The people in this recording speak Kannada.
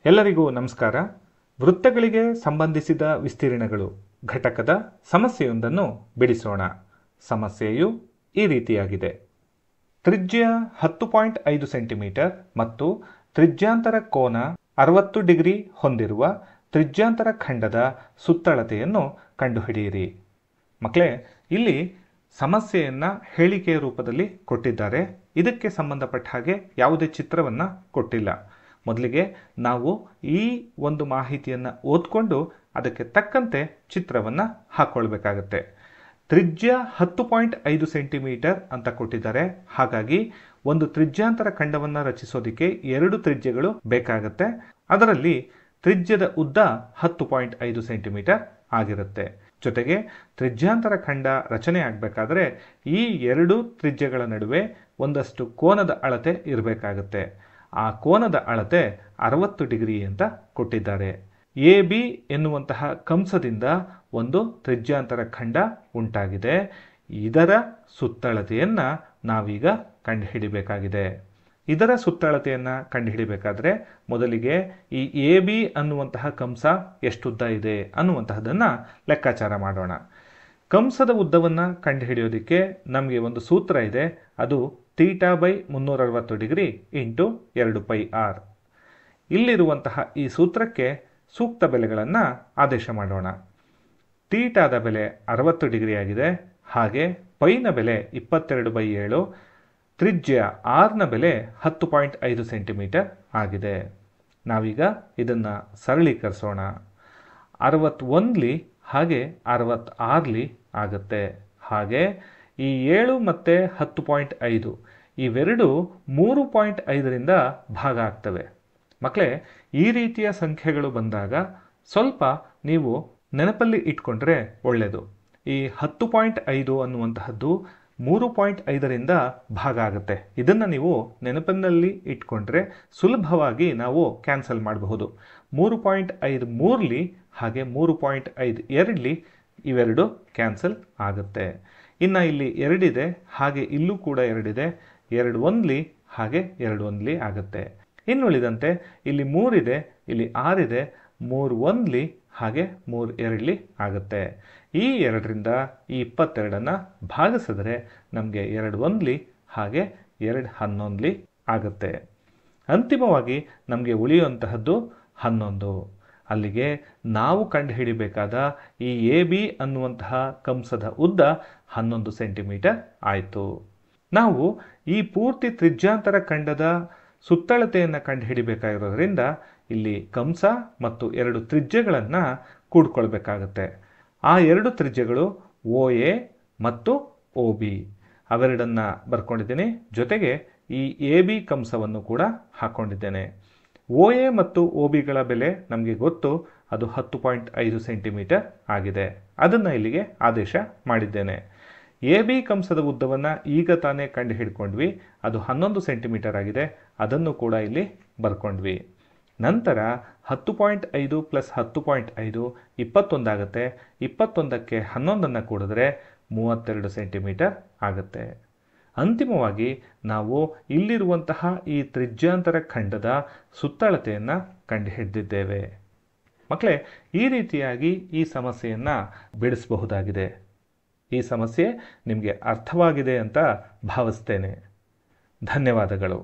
ಎಲ್ಲರಿಗೂ ನಮಸ್ಕಾರ. ವೃತ್ತಗಳಿಗೆ ಸಂಬಂಧಿಸಿದ ವಿಸ್ತೀರ್ಣಗಳು ಘಟಕದ ಸಮಸ್ಯೆಯೊಂದನ್ನು ಬಿಡಿಸೋಣ. ಸಮಸ್ಯೆಯು ಈ ರೀತಿಯಾಗಿದೆ. ತ್ರಿಜ್ಯ 10.5 ಸೆಂಟಿಮೀಟರ್ ಮತ್ತು ತ್ರಿಜ್ಯಾಂತರ ಕೋನ 60 ಡಿಗ್ರಿ ಹೊಂದಿರುವ ತ್ರಿಜ್ಯಾಂತರ ಖಂಡದ ಸುತ್ತಳತೆಯನ್ನು ಕಂಡುಹಿಡಿಯಿರಿ. ಮಕ್ಕಳೇ, ಇಲ್ಲಿ ಸಮಸ್ಯೆಯನ್ನು ಹೇಳಿಕೆಯ ರೂಪದಲ್ಲಿ ಕೊಟ್ಟಿದ್ದಾರೆ. ಇದಕ್ಕೆ ಸಂಬಂಧಪಟ್ಟ ಹಾಗೆ ಯಾವುದೇ ಚಿತ್ರವನ್ನು ಕೊಟ್ಟಿಲ್ಲ. ಮೊದಲಿಗೆ ನಾವು ಈ ಒಂದು ಮಾಹಿತಿಯನ್ನು ಓದ್ಕೊಂಡು ಅದಕ್ಕೆ ತಕ್ಕಂತೆ ಚಿತ್ರವನ್ನು ಹಾಕ್ಕೊಳ್ಬೇಕಾಗತ್ತೆ. ತ್ರಿಜ್ಯ 10.5 ಸೆಂಟಿಮೀಟರ್ ಅಂತ ಕೊಟ್ಟಿದ್ದಾರೆ. ಹಾಗಾಗಿ ಒಂದು ತ್ರಿಜ್ಯಾಂತರ ಖಂಡವನ್ನು ರಚಿಸೋದಕ್ಕೆ 2 ತ್ರಿಜ್ಯಗಳು ಬೇಕಾಗುತ್ತೆ. ಅದರಲ್ಲಿ ತ್ರಿಜ್ಯದ ಉದ್ದ 10.5 ಸೆಂಟಿಮೀಟರ್ ಆಗಿರುತ್ತೆ. ಜೊತೆಗೆ ತ್ರಿಜ್ಯಾಂತರ ಖಂಡ ರಚನೆ ಆಗಬೇಕಾದ್ರೆ ಈ 2 ತ್ರಿಜ್ಯಗಳ ನಡುವೆ ಒಂದಷ್ಟು ಕೋನದ ಅಳತೆ ಇರಬೇಕಾಗುತ್ತೆ. ಆ ಕೋನದ ಅಳತೆ 60 ಡಿಗ್ರಿ ಅಂತ ಕೊಟ್ಟಿದ್ದಾರೆ. AB ಎನ್ನುವಂತಹ ಕಂಸದಿಂದ ಒಂದು ತ್ರಿಜ್ಯಾಂತರ ಖಂಡ ಉಂಟಾಗಿದೆ. ಇದರ ಸುತ್ತಳತೆಯನ್ನು ನಾವೀಗ ಕಂಡುಹಿಡಿಬೇಕಾಗಿದೆ. ಇದರ ಸುತ್ತಳತೆಯನ್ನು ಕಂಡುಹಿಡಿಬೇಕಾದ್ರೆ ಮೊದಲಿಗೆ ಈ AB ಅನ್ನುವಂತಹ ಕಂಸ ಎಷ್ಟುದ್ದ ಇದೆ ಅನ್ನುವಂತಹದನ್ನು ಲೆಕ್ಕಾಚಾರ ಮಾಡೋಣ. ಕಂಸದ ಉದ್ದವನ್ನು ಕಂಡುಹಿಡಿಯೋದಕ್ಕೆ ನಮಗೆ ಒಂದು ಸೂತ್ರ ಇದೆ. ಅದು θ/360 ಡಿಗ್ರಿ ಇಂಟು 2πr. ಇಲ್ಲಿರುವಂತಹ ಈ ಸೂತ್ರಕ್ಕೆ ಸೂಕ್ತ ಬೆಲೆಗಳನ್ನು ಆದೇಶ ಮಾಡೋಣ. ಥೀಟಾದ ಬೆಲೆ 60 ಡಿಗ್ರಿ ಆಗಿದೆ. ಹಾಗೆ ಪೈನ ಬೆಲೆ 22/7, ತ್ರಿಜ್ಯ ಆರ್ನ ಬೆಲೆ 10.5 ಸೆಂಟಿಮೀಟರ್ ಆಗಿದೆ. ನಾವೀಗ ಇದನ್ನು ಸರಳೀಕರಿಸೋಣ. 61ಲಿ ಹಾಗೆ 66ಲಿ ಆಗುತ್ತೆ. ಹಾಗೆ ಈ 7 ಮತ್ತು 10.5 ಇವೆರಡು 3.5ರಿಂದ ಭಾಗ ಆಗ್ತವೆ. ಮಕ್ಕಳೇ, ಈ ರೀತಿಯ ಸಂಖ್ಯೆಗಳು ಬಂದಾಗ ಸ್ವಲ್ಪ ನೀವು ನೆನಪಲ್ಲಿ ಇಟ್ಕೊಂಡ್ರೆ ಒಳ್ಳೆಯದು. ಈ 10.5 ಅನ್ನುವಂತಹದ್ದು 3.5ರಿಂದ ಭಾಗ ಆಗುತ್ತೆ. ಇದನ್ನು ನೀವು ನೆನಪಿನಲ್ಲಿ ಇಟ್ಕೊಂಡ್ರೆ ಸುಲಭವಾಗಿ ನಾವು ಕ್ಯಾನ್ಸಲ್ ಮಾಡಬಹುದು. 3.5 3ಲಿ ಹಾಗೆ 3.5 2ಲಿ ಇವೆರಡು ಕ್ಯಾನ್ಸಲ್ ಆಗುತ್ತೆ. ಇನ್ನು ಇಲ್ಲಿ 2 ಇದೆ, ಹಾಗೆ ಇಲ್ಲೂ ಕೂಡ 2 ಇದೆ. 2 1ಲಿ ಹಾಗೆ 2 1ಲಿ ಆಗುತ್ತೆ. ಇನ್ನುಳಿದಂತೆ ಇಲ್ಲಿ 3 ಇದೆ, ಇಲ್ಲಿ 6 ಇದೆ. 3 1ಲಿ ಹಾಗೆ 3 2ಲಿ ಆಗುತ್ತೆ. ಈ 2ರಿಂದ ಈ 22ನ್ನು ಭಾಗಿಸಿದ್ರೆ ನಮಗೆ 2 1ಲಿ ಹಾಗೆ 2 11ಲಿ ಆಗುತ್ತೆ. ಅಂತಿಮವಾಗಿ ನಮಗೆ ಉಳಿಯುವಂತಹದ್ದು 11. ಅಲ್ಲಿಗೆ ನಾವು ಕಂಡುಹಿಡಿಬೇಕಾದ ಈ AB ಅನ್ನುವಂತಹ ಕಂಸದ ಉದ್ದ 11 ಸೆಂಟಿಮೀಟರ್ ಆಯಿತು. ನಾವು ಈ ಪೂರ್ತಿ ತ್ರಿಜ್ಯಾಂತರ ಖಂಡದ ಸುತ್ತಳತೆಯನ್ನು ಕಂಡುಹಿಡಿಬೇಕಾಗಿರೋದ್ರಿಂದ ಇಲ್ಲಿ ಕಂಸ ಮತ್ತು 2 ತ್ರಿಜ್ಯಗಳನ್ನು ಕೂಡ್ಕೊಳ್ಬೇಕಾಗತ್ತೆ. ಆ 2 ತ್ರಿಜ್ಯಗಳು OA ಮತ್ತು OB ಅವೆರಡನ್ನು ಬರ್ಕೊಂಡಿದ್ದೀನಿ. ಜೊತೆಗೆ ಈ AB ಕಂಸವನ್ನು ಕೂಡ ಹಾಕ್ಕೊಂಡಿದ್ದೇನೆ. OA ಮತ್ತು OBಗಳ ಬೆಲೆ ನಮಗೆ ಗೊತ್ತು, ಅದು 10.5 ಸೆಂಟಿಮೀಟರ್ ಆಗಿದೆ. ಅದನ್ನು ಇಲ್ಲಿಗೆ ಆದೇಶ ಮಾಡಿದ್ದೇನೆ. AB ಕಂಸದ ಉದ್ದವನ್ನು ಈಗ ತಾನೇ ಕಂಡು ಹಿಡ್ಕೊಂಡ್ವಿ, ಅದು 11 ಸೆಂಟಿಮೀಟರ್ ಆಗಿದೆ. ಅದನ್ನು ಕೂಡ ಇಲ್ಲಿ ಬರ್ಕೊಂಡ್ವಿ. ನಂತರ 10.5 + 10.5 21 ಆಗುತ್ತೆ. 21ಕ್ಕೆ 11ನ್ನು ಕೂಡಿದ್ರೆ 32 ಸೆಂಟಿಮೀಟರ್ ಆಗುತ್ತೆ. ಅಂತಿಮವಾಗಿ ನಾವು ಇಲ್ಲಿರುವಂತಹ ಈ ತ್ರಿಜ್ಯಾಂತರ ಖಂಡದ ಸುತ್ತಳತೆಯನ್ನು ಕಂಡುಹಿಡಿದಿದ್ದೇವೆ. ಮಕ್ಕಳೇ, ಈ ರೀತಿಯಾಗಿ ಈ ಸಮಸ್ಯೆಯನ್ನು ಬಿಡಿಸಬಹುದಾಗಿದೆ. ಈ ಸಮಸ್ಯೆ ನಿಮಗೆ ಅರ್ಥವಾಗಿದೆ ಅಂತ ಭಾವಿಸ್ತೇನೆ. ಧನ್ಯವಾದಗಳು.